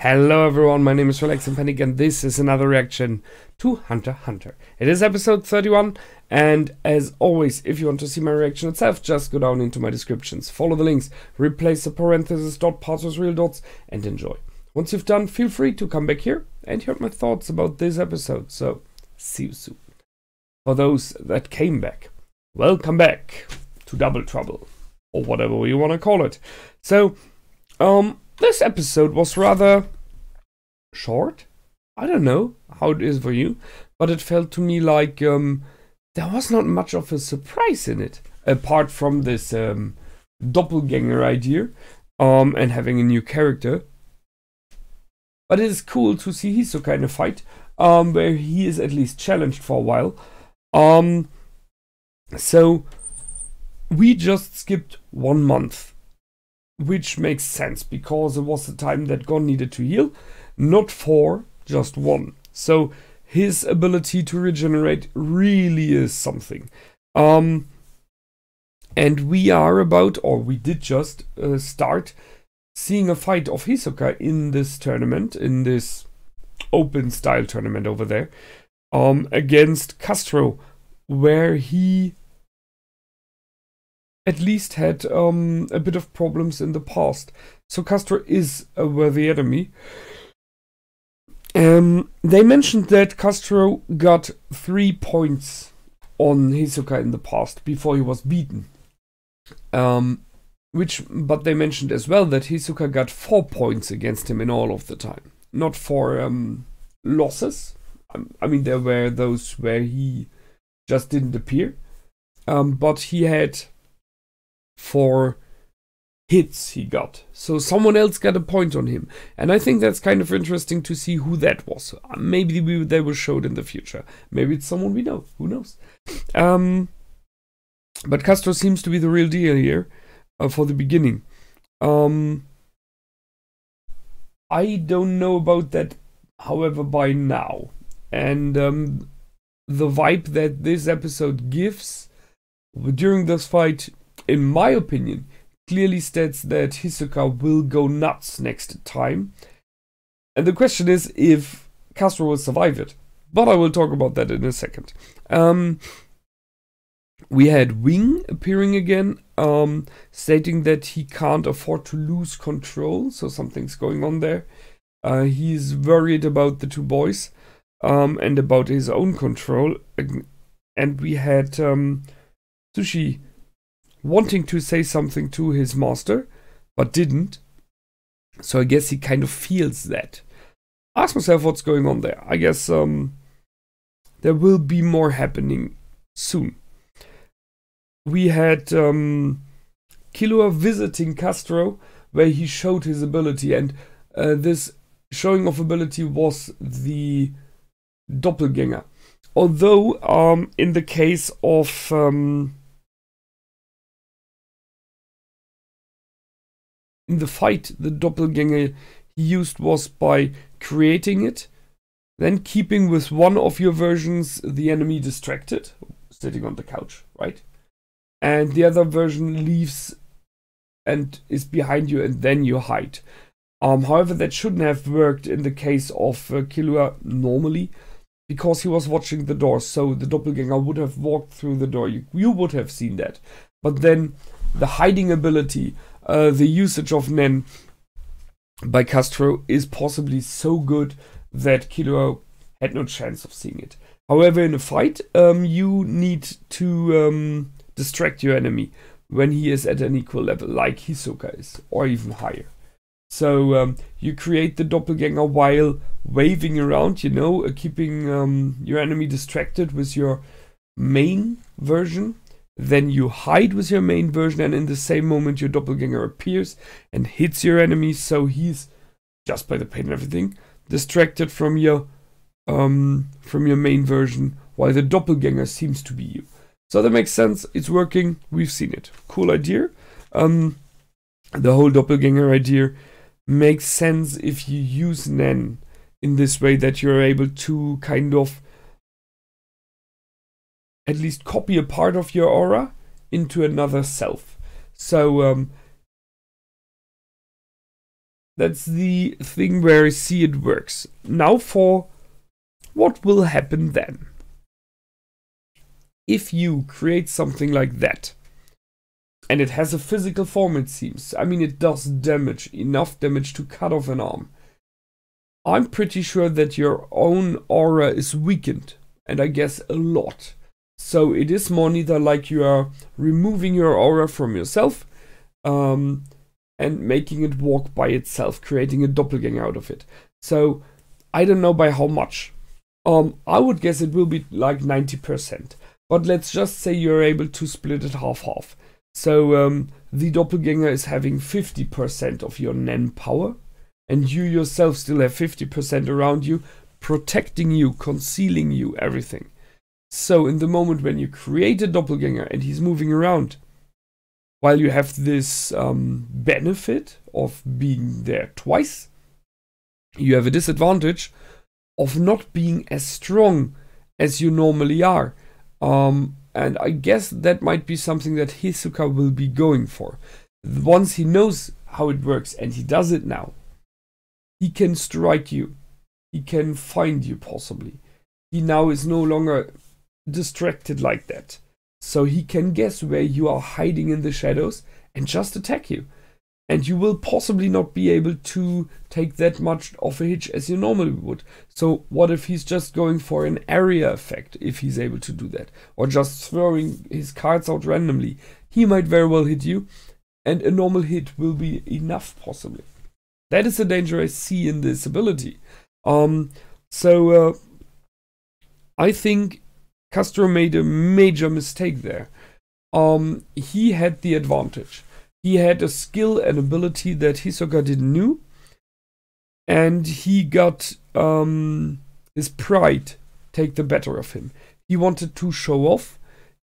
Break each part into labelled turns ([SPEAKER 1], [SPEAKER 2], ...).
[SPEAKER 1] Hello everyone, my name is Relax and Panic and this is another reaction to Hunter x Hunter. It is episode 31 and as always, if you want to see my reaction itself, just go down into my descriptions, follow the links, replace the parentheses, dot parts with real dots and enjoy. Once you've done, feel free to come back here and hear my thoughts about this episode, so see you soon. For those that came back, welcome back to Double Trouble, or whatever you want to call it. So, this episode was rather short. I don't know how it is for you, but it felt to me like there was not much of a surprise in it, apart from this doppelganger idea and having a new character. But it is cool to see Hisoka in a fight where he is at least challenged for a while. So we just skipped 1 month. Which makes sense, because it was the time that Gon needed to heal, not 4, just 1. So his ability to regenerate really is something. And we are about, or we did just start seeing a fight of Hisoka in this tournament, in this open style tournament over there, against Castro, where he at least had a bit of problems in the past. So Castro is a worthy enemy. They mentioned that Castro got 3 points on Hisoka in the past before he was beaten. But they mentioned as well that Hisoka got 4 points against him in all of the time. Not 4 losses. I mean, there were those where he just didn't appear. But he had 4 hits he got. So someone else got a point on him. And I think that's kind of interesting to see who that was. Maybe they will show it in the future. Maybe it's someone we know. Who knows? But Castro seems to be the real deal here for the beginning. I don't know about that, however, by now. And the vibe that this episode gives during this fight, in my opinion, clearly states that Hisoka will go nuts next time. And the question is if Castro will survive it. But I will talk about that in a second. We had Wing appearing again, stating that he can't afford to lose control. So something's going on there. He's worried about the 2 boys and about his own control. And we had Sushi wanting to say something to his master, but didn't. So I guess he kind of feels that. Ask myself what's going on there. I guess there will be more happening soon. We had Killua visiting Castro, where he showed his ability, and this showing of ability was the doppelganger. Although in the case of in the fight, the doppelganger he used was by creating it, then keeping with one of your versions the enemy distracted, sitting on the couch, right? And the other version leaves and is behind you, and then you hide. However, that shouldn't have worked in the case of Killua normally, because he was watching the door, so the doppelganger would have walked through the door. You would have seen that. But then the hiding ability, the usage of Nen by Castro is possibly so good that Killua had no chance of seeing it. However, in a fight, you need to distract your enemy when he is at an equal level, like Hisoka is, or even higher. So you create the doppelganger while waving around, you know, keeping your enemy distracted with your main version. Then you hide with your main version, and in the same moment your doppelganger appears and hits your enemy, so he's, just by the pain and everything, distracted from your main version, while the doppelganger seems to be you. So that makes sense, it's working, we've seen it. Cool idea. The whole doppelganger idea makes sense if you use Nen in this way, that you're able to kind of at least copy a part of your aura into another self. So That's the thing where I see it works. Now for what will happen then. If you create something like that, and it has a physical form, it seems. I mean, it does damage, enough damage to cut off an arm. I'm pretty sure that your own aura is weakened, and I guess a lot. So it is more neither like you are removing your aura from yourself and making it walk by itself, creating a doppelganger out of it. So I don't know by how much. I would guess it will be like 90%. But let's just say you're able to split it half-half. So the doppelganger is having 50% of your Nen power, and you yourself still have 50% around you, protecting you, concealing you, everything. So in the moment when you create a doppelganger and he's moving around, while you have this benefit of being there twice, you have a disadvantage of not being as strong as you normally are. And I guess that might be something that Hisoka will be going for. Once he knows how it works, and he does it now, he can strike you. He can find you, possibly. He now is no longer distracted like that. So he can guess where you are hiding in the shadows and just attack you. And you will possibly not be able to take that much of a hit as you normally would. So what if he's just going for an area effect, if he's able to do that? Or just throwing his cards out randomly. He might very well hit you, and a normal hit will be enough, possibly. That is the danger I see in this ability. I think Castro made a major mistake there. He had the advantage. He had a skill and ability that Hisoka didn't know, and he got his pride take the better of him. He wanted to show off,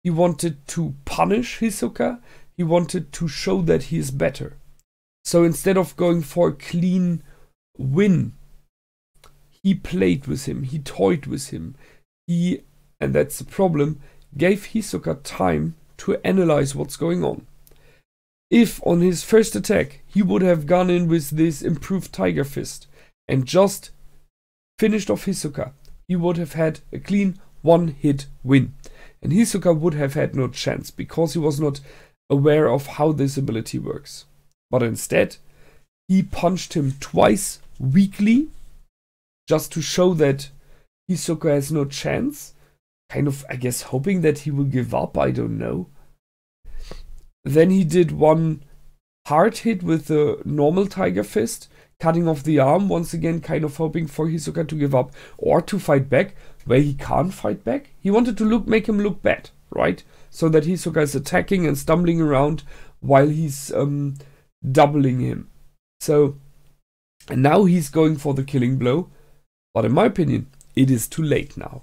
[SPEAKER 1] he wanted to punish Hisoka, he wanted to show that he is better. So instead of going for a clean win, he played with him, he toyed with him, and that's the problem, gave Hisoka time to analyze what's going on. If on his first attack he would have gone in with this improved Tiger Fist and just finished off Hisoka, he would have had a clean one-hit win. And Hisoka would have had no chance because he was not aware of how this ability works. But instead, he punched him twice weakly just to show that Hisoka has no chance. Kind of, I guess, hoping that he will give up, I don't know. Then he did one hard hit with the normal Tiger Fist, cutting off the arm, once again kind of hoping for Hisoka to give up or to fight back, where he can't fight back. He wanted to make him look bad, right? So that Hisoka is attacking and stumbling around while he's doubling him. So, and now he's going for the killing blow, but in my opinion, it is too late now.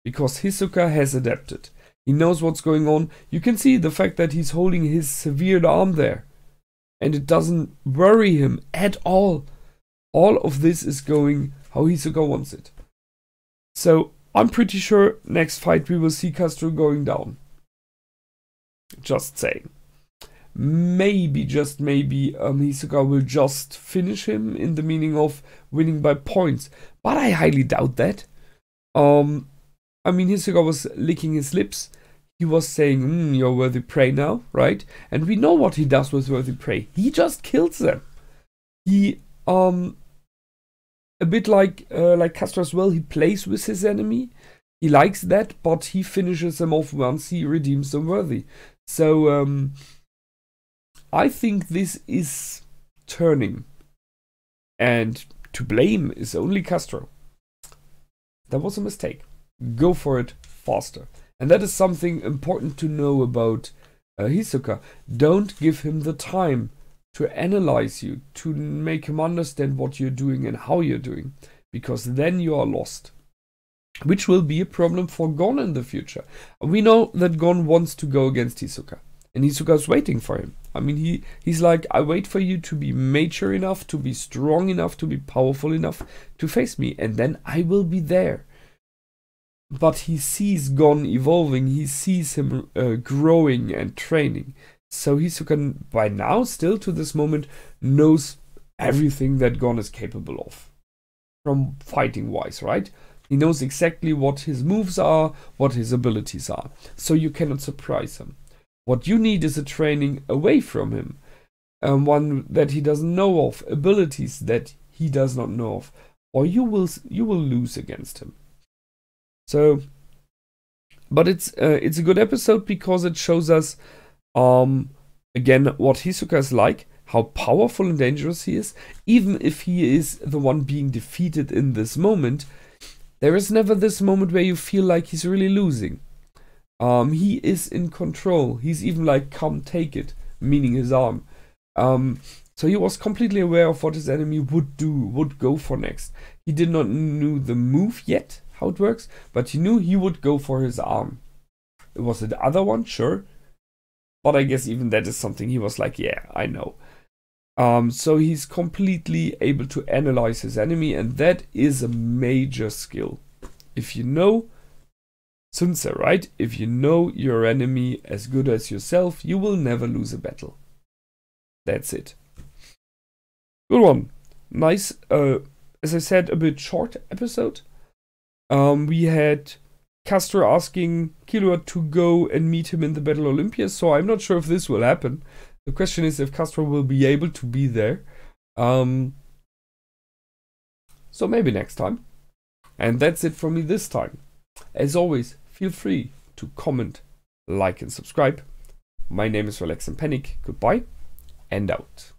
[SPEAKER 1] Because Hisoka has adapted. He knows what's going on. You can see the fact that he's holding his severed arm there. And it doesn't worry him at all. All of this is going how Hisoka wants it. So I'm pretty sure next fight we will see Castro going down. Just saying. Maybe, just maybe, Hisoka will just finish him in the meaning of winning by points. But I highly doubt that. I mean, Hisoka was licking his lips. He was saying, you're worthy prey now, right? And we know what he does with worthy prey. He just kills them. He, a bit like Castro as well, he plays with his enemy. He likes that, but he finishes them off once he redeems them worthy. So, I think this is turning. And to blame is only Castro. That was a mistake. Go for it faster. And that is something important to know about Hisoka. Don't give him the time to analyze you, to make him understand what you're doing and how you're doing, because then you are lost. Which will be a problem for Gon in the future. We know that Gon wants to go against Hisoka, and Hisoka is waiting for him. I mean, he's like, I wait for you to be mature enough, to be strong enough, to be powerful enough to face me, and then I will be there. But he sees Gon evolving, he sees him growing and training. So Hisoka, by now, still to this moment, knows everything that Gon is capable of, from fighting wise, right? He knows exactly what his moves are, what his abilities are, so you cannot surprise him. What you need is a training away from him, one that he doesn't know of, abilities that he does not know of, or you will lose against him. So, but it's a good episode because it shows us again what Hisoka is like, how powerful and dangerous he is. Even if he is the one being defeated in this moment, there is never this moment where you feel like he's really losing. He is in control. He's even like, come take it, meaning his arm. So he was completely aware of what his enemy would go for next. He did not know the move yet, how it works, but he knew he would go for his arm. It was the other one, sure. But I guess even that is something he was like, yeah, I know. So he's completely able to analyze his enemy, and that is a major skill. If you know Sun-Ce, right? If you know your enemy as good as yourself, you will never lose a battle. That's it. Good one. Nice, as I said, a bit short episode. We had Castor asking Killua to go and meet him in the Battle Olympia, so I'm not sure if this will happen. The question is if Castor will be able to be there. So maybe next time. And that's it from me this time. As always, feel free to comment, like and subscribe. My name is Relax and Panic. Goodbye and out.